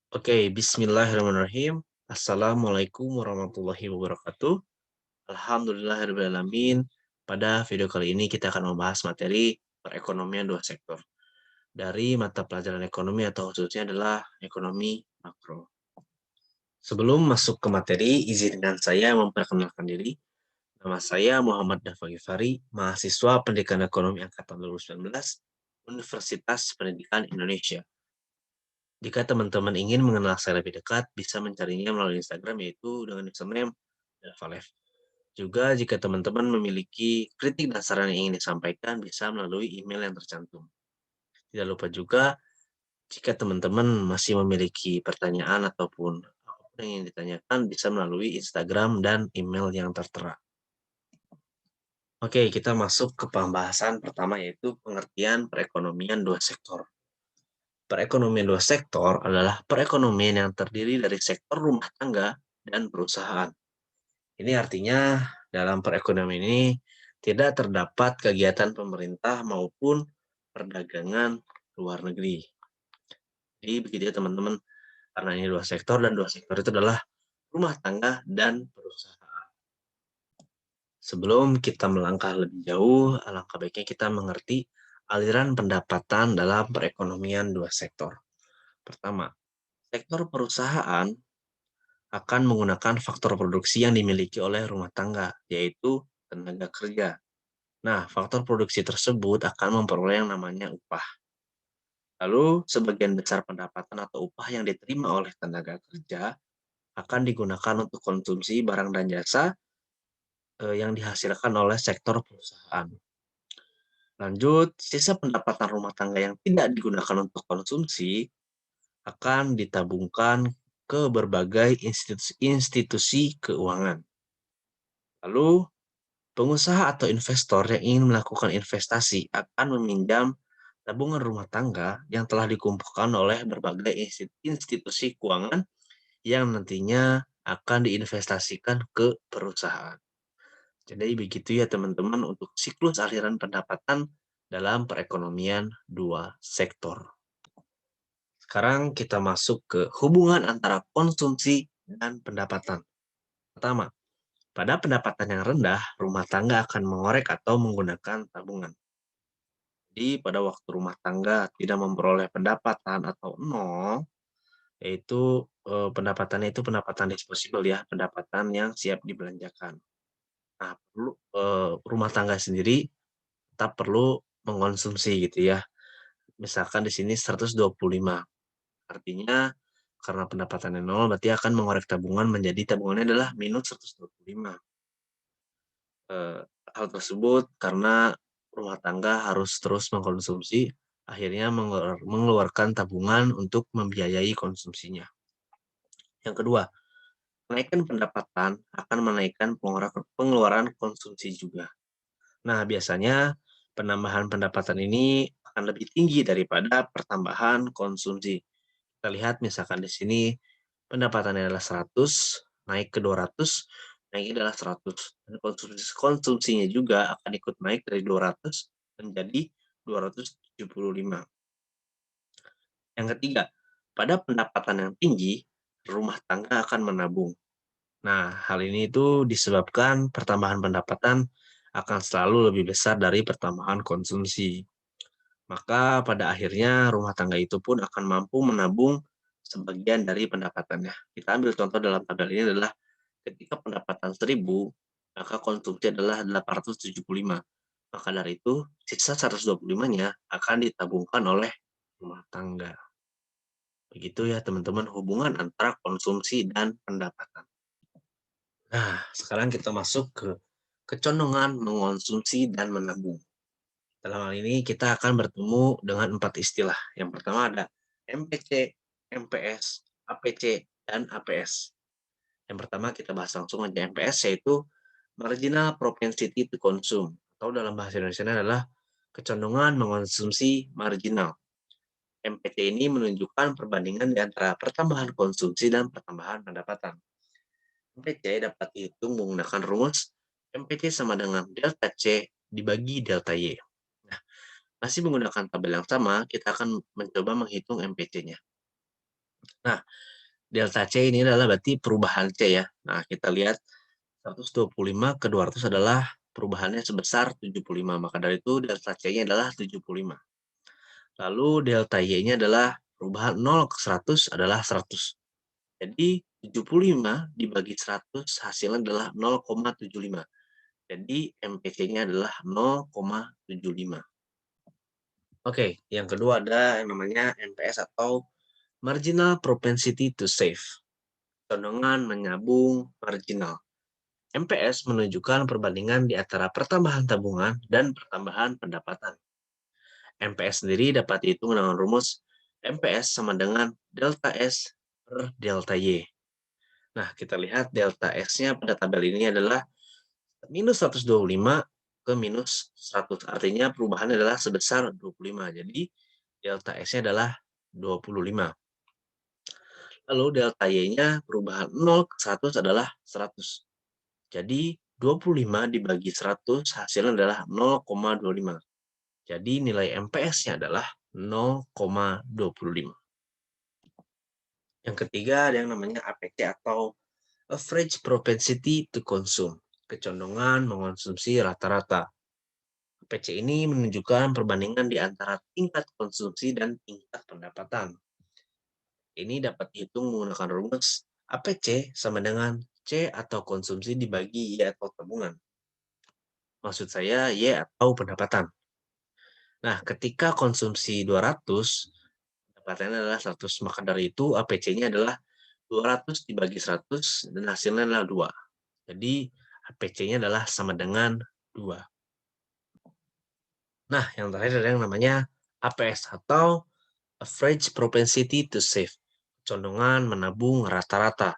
Oke, bismillahirrahmanirrahim. Assalamualaikum warahmatullahi wabarakatuh. Alhamdulillahirrahmanirrahim. Pada video kali ini kita akan membahas materi perekonomian dua sektor. Dari mata pelajaran ekonomi atau khususnya adalah ekonomi makro. Sebelum masuk ke materi, izinkan saya memperkenalkan diri. Nama saya Muhammad Dafa Gifari, mahasiswa Pendidikan Ekonomi Angkatan 2019, Universitas Pendidikan Indonesia. Jika teman-teman ingin mengenal saya lebih dekat, bisa mencarinya melalui Instagram yaitu dengan username Davalev. Juga jika teman-teman memiliki kritik dan saran yang ingin disampaikan, bisa melalui email yang tercantum. Tidak lupa juga, jika teman-teman masih memiliki pertanyaan ataupun apapun yang ingin ditanyakan, bisa melalui Instagram dan email yang tertera. Oke, kita masuk ke pembahasan pertama yaitu pengertian perekonomian dua sektor. Perekonomian dua sektor adalah perekonomian yang terdiri dari sektor rumah tangga dan perusahaan. Ini artinya dalam perekonomian ini tidak terdapat kegiatan pemerintah maupun perdagangan luar negeri. Jadi begitu ya teman-teman, karena ini dua sektor dan dua sektor itu adalah rumah tangga dan perusahaan. Sebelum kita melangkah lebih jauh, alangkah baiknya kita mengerti aliran pendapatan dalam perekonomian dua sektor. Pertama, sektor perusahaan akan menggunakan faktor produksi yang dimiliki oleh rumah tangga, yaitu tenaga kerja. Nah, faktor produksi tersebut akan memperoleh yang namanya upah. Lalu, sebagian besar pendapatan atau upah yang diterima oleh tenaga kerja akan digunakan untuk konsumsi barang dan jasa yang dihasilkan oleh sektor perusahaan. Lanjut, sisa pendapatan rumah tangga yang tidak digunakan untuk konsumsi akan ditabungkan ke berbagai institusi keuangan. Lalu, pengusaha atau investor yang ingin melakukan investasi akan meminjam tabungan rumah tangga yang telah dikumpulkan oleh berbagai institusi keuangan yang nantinya akan diinvestasikan ke perusahaan. Jadi begitu ya teman-teman untuk siklus aliran pendapatan dalam perekonomian dua sektor. Sekarang kita masuk ke hubungan antara konsumsi dan pendapatan. Pertama, pada pendapatan yang rendah, rumah tangga akan mengorek atau menggunakan tabungan. Jadi pada waktu rumah tangga tidak memperoleh pendapatan atau nol, yaitu pendapatannya itu pendapatan disposable ya, pendapatan yang siap dibelanjakan. Nah, rumah tangga sendiri tetap perlu mengkonsumsi gitu ya. Misalkan di sini 125, artinya karena pendapatannya nol berarti akan mengorek tabungan menjadi tabungannya adalah minus 125. Eee, Hal tersebut karena rumah tangga harus terus mengkonsumsi, akhirnya mengeluarkan tabungan untuk membiayai konsumsinya. Yang kedua, kenaikan pendapatan akan menaikkan pengeluaran konsumsi juga. Nah, biasanya penambahan pendapatan ini akan lebih tinggi daripada pertambahan konsumsi. Kita lihat misalkan di sini pendapatannya adalah 100, naik ke 200, naiknya adalah 100. Dan konsumsinya juga akan ikut naik dari 200 menjadi 275. Yang ketiga, pada pendapatan yang tinggi, rumah tangga akan menabung. Nah, hal ini itu disebabkan pertambahan pendapatan akan selalu lebih besar dari pertambahan konsumsi. Maka pada akhirnya rumah tangga itu pun akan mampu menabung sebagian dari pendapatannya. Kita ambil contoh dalam tabel ini adalah ketika pendapatan 1.000, maka konsumsi adalah 875. Maka dari itu, sisa 125-nya akan ditabungkan oleh rumah tangga. Begitu ya teman-teman hubungan antara konsumsi dan pendapatan. Nah, sekarang kita masuk ke kecondongan mengonsumsi dan menabung. Dalam hal ini kita akan bertemu dengan 4 istilah. Yang pertama ada MPC, MPS, APC, dan APS. Yang pertama kita bahas langsung aja MPS, yaitu Marginal Propensity to Consume, atau dalam bahasa Indonesia adalah kecondongan mengonsumsi marginal. MPC ini menunjukkan perbandingan di antara pertambahan konsumsi dan pertambahan pendapatan. MPC dapat dihitung menggunakan rumus MPC sama dengan delta C dibagi delta Y. Nah, masih menggunakan tabel yang sama, kita akan mencoba menghitung MPC-nya. Nah, delta C ini adalah berarti perubahan C ya. Nah, kita lihat 125 ke 200 adalah perubahannya sebesar 75. Maka dari itu delta C-nya adalah 75. Lalu delta Y-nya adalah perubahan 0 ke 100 adalah 100. Jadi 75 dibagi 100 hasilnya adalah 0,75. Jadi MPC-nya adalah 0,75. Oke, yang kedua ada yang namanya MPS atau Marginal Propensity to Save. Condongan menabung marginal. MPS menunjukkan perbandingan di antara pertambahan tabungan dan pertambahan pendapatan. MPS sendiri dapat dihitung dengan rumus MPS sama dengan delta S per delta Y. Nah, kita lihat delta S-nya pada tabel ini adalah minus 125 ke minus 100. Artinya perubahannya adalah sebesar 25. Jadi, delta S-nya adalah 25. Lalu delta Y-nya perubahan 0 ke 100 adalah 100. Jadi 25 dibagi 100 hasilnya adalah 0,25. Jadi nilai MPS-nya adalah 0,25. Yang ketiga ada yang namanya APC atau Average Propensity to Consume. Kecondongan mengonsumsi rata-rata. APC ini menunjukkan perbandingan di antara tingkat konsumsi dan tingkat pendapatan. Ini dapat dihitung menggunakan rumus APC sama dengan C atau konsumsi dibagi Y atau tabungan. Maksud saya Y atau pendapatan. Nah, ketika konsumsi 200, pendapatannya adalah 100. Maka dari itu APC-nya adalah 200 dibagi 100 dan hasilnya adalah 2. Jadi APC-nya adalah sama dengan 2. Nah, yang terakhir ada yang namanya APS atau Average Propensity to Save. Condongan menabung rata-rata.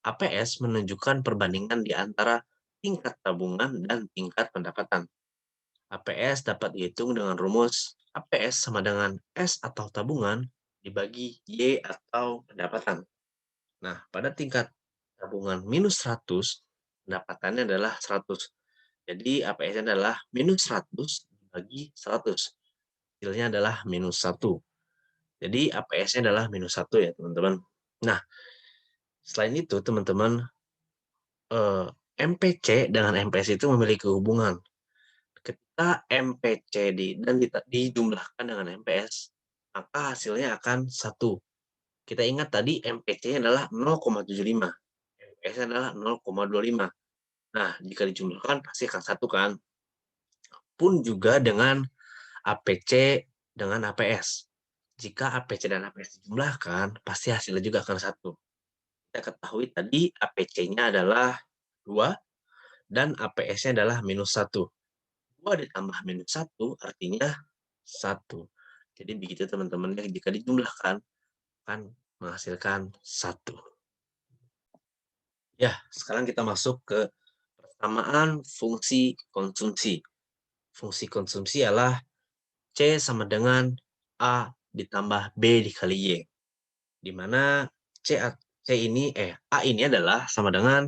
APS menunjukkan perbandingan di antara tingkat tabungan dan tingkat pendapatan. APS dapat dihitung dengan rumus APS sama dengan S atau tabungan dibagi Y atau pendapatan. Nah, pada tingkat tabungan minus 100, pendapatannya adalah 100. Jadi APS-nya adalah minus 100 dibagi 100. Hasilnya adalah minus 1. Jadi APS-nya adalah minus 1 ya teman-teman. Nah, selain itu teman-teman, MPC dengan MPS itu memiliki hubungan. Ketika MPC dijumlahkan dengan MPS, maka hasilnya akan 1. Kita ingat tadi MPC-nya adalah 0,75. MPS adalah 0,25. Nah, jika dijumlahkan pasti akan 1 kan? Pun juga dengan APC dengan APS. Jika APC dan APS dijumlahkan, pasti hasilnya juga akan 1. Kita ketahui tadi APC-nya adalah 2 dan APS-nya adalah minus 1. 2 ditambah minus 1 artinya 1. Jadi begitu teman-teman, jika dijumlahkan akan menghasilkan 1. Ya, sekarang kita masuk ke persamaan fungsi konsumsi. Fungsi konsumsi adalah C sama dengan A ditambah B dikali Y. Di mana A ini adalah sama dengan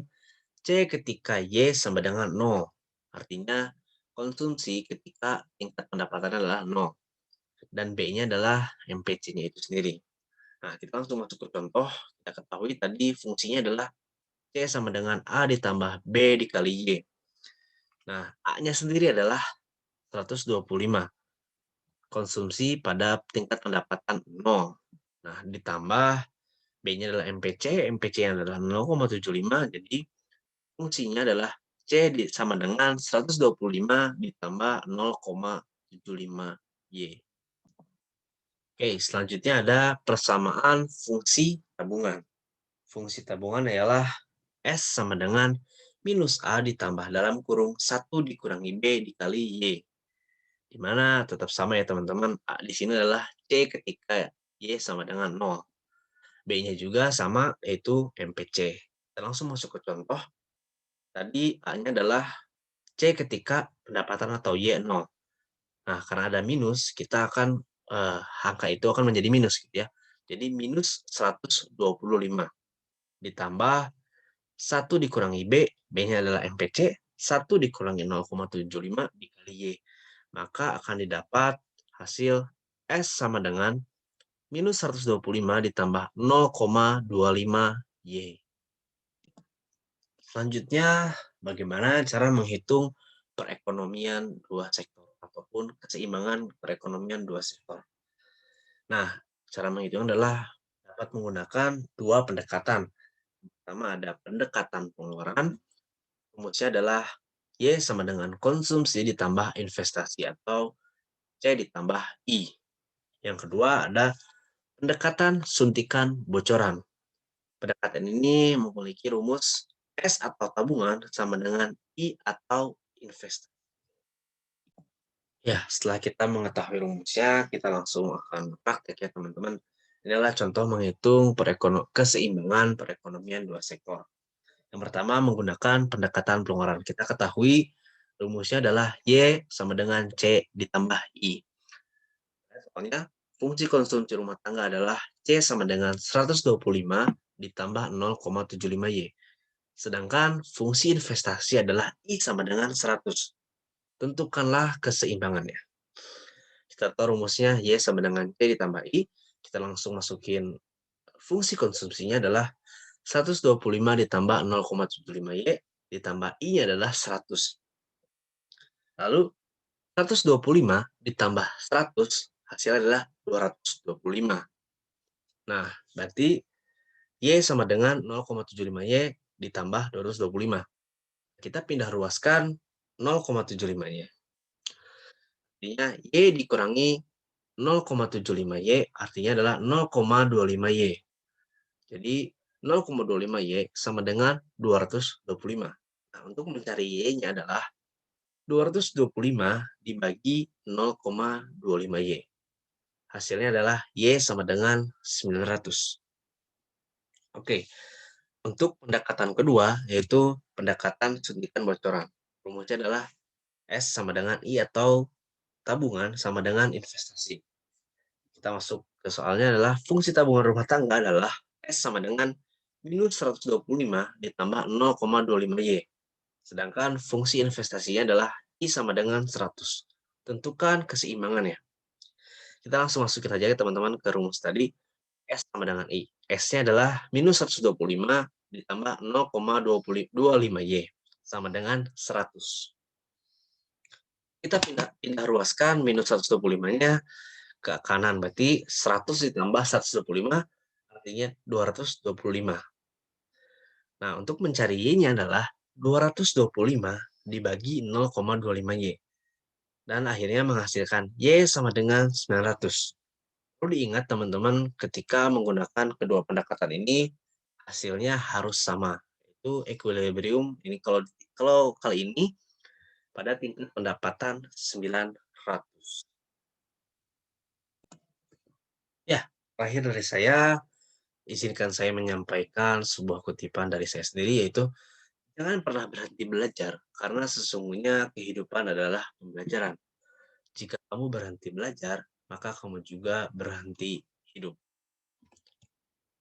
C ketika Y sama dengan 0. Artinya konsumsi ketika tingkat pendapatan adalah 0. Dan B-nya adalah MPC-nya itu sendiri. Nah, kita langsung masuk ke contoh. Kita ketahui tadi fungsinya adalah C sama dengan A ditambah B dikali Y. Nah, A-nya sendiri adalah 125. Konsumsi pada tingkat pendapatan 0. Nah, ditambah B-nya adalah MPC, MPC-nya adalah 0,75, jadi fungsinya adalah C sama dengan 125 ditambah 0,75 Y. Oke, selanjutnya ada persamaan fungsi tabungan. Fungsi tabungan ialah S sama dengan minus A ditambah dalam kurung 1 dikurangi B dikali Y. Di mana tetap sama ya teman-teman, A di sini adalah C ketika Y sama dengan 0. B-nya juga sama, yaitu MPC. Kita langsung masuk ke contoh. Tadi A-nya adalah C ketika pendapatan atau Y 0. Nah, karena ada minus, kita akan angka itu akan menjadi minus gitu ya. Jadi minus 125 ditambah 1 dikurangi B, B-nya adalah MPC, 1 dikurangi 0,75 dikali Y. Maka akan didapat hasil S sama dengan minus 125 ditambah 0,25 Y. Selanjutnya, bagaimana cara menghitung perekonomian dua sektor ataupun keseimbangan perekonomian dua sektor. Nah, cara menghitung adalah dapat menggunakan dua pendekatan. Pertama ada pendekatan pengeluaran, rumusnya adalah Y sama dengan konsumsi ditambah investasi atau C ditambah I. Yang kedua ada pendekatan suntikan bocoran. Pendekatan ini memiliki rumus S atau tabungan sama dengan I atau investasi. Ya, setelah kita mengetahui rumusnya, kita langsung akan praktek ya teman-teman. Inilah contoh menghitung keseimbangan perekonomian dua sektor. Yang pertama menggunakan pendekatan pengeluaran. Kita ketahui rumusnya adalah Y sama dengan C ditambah I. Soalnya fungsi konsumsi rumah tangga adalah C sama dengan 125 ditambah 0,75 Y. Sedangkan fungsi investasi adalah I sama dengan 100. Tentukanlah keseimbangannya. Kita tahu rumusnya Y sama dengan C ditambah I. Kita langsung masukin fungsi konsumsinya adalah 125 ditambah 0,75 Y ditambah I-nya adalah 100. Lalu 125 ditambah 100 hasilnya adalah 225. Nah, berarti Y sama dengan 0,75 Y ditambah 225. Kita pindah ruaskan 0,75-nya. Artinya Y dikurangi 0,75 Y artinya adalah 0,25 Y. Jadi 0,25 Y sama dengan 225. Nah, untuk mencari Y-nya adalah 225 dibagi 0,25 Y. Hasilnya adalah Y sama dengan 900. Oke, untuk pendekatan kedua yaitu pendekatan suntikan bocoran. Rumusnya adalah S sama dengan I atau tabungan sama dengan investasi. Kita masuk ke soalnya adalah fungsi tabungan rumah tangga adalah S sama dengan minus 125 ditambah 0,25 Y. Sedangkan fungsi investasinya adalah I sama dengan 100. Tentukan keseimbangannya. Kita langsung masukin aja ya teman-teman ke rumus tadi. S sama dengan I. S-nya adalah minus 125 ditambah 0,25 Y. Sama dengan 100. Kita pindah ruaskan minus 125-nya ke kanan. Berarti 100 ditambah 125 artinya 225. Nah, untuk mencari Y-nya adalah 225 dibagi 0,25 Y. Dan akhirnya menghasilkan Y sama dengan 900. Perlu diingat teman-teman ketika menggunakan kedua pendekatan ini, hasilnya harus sama. Itu equilibrium. Ini kalau kali ini pada tingkat pendapatan 900. Ya, terakhir dari saya, izinkan saya menyampaikan sebuah kutipan dari saya sendiri, yaitu jangan pernah berhenti belajar, karena sesungguhnya kehidupan adalah pembelajaran. Jika kamu berhenti belajar, maka kamu juga berhenti hidup.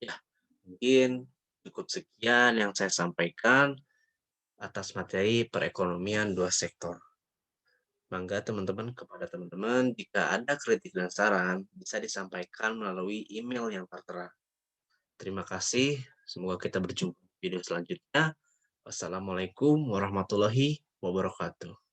Ya, mungkin cukup sekian yang saya sampaikan atas materi perekonomian dua sektor. Mangga teman-teman, kepada teman-teman, jika ada kritik dan saran, bisa disampaikan melalui email yang tertera. Terima kasih, semoga kita berjumpa di video selanjutnya. Wassalamualaikum warahmatullahi wabarakatuh.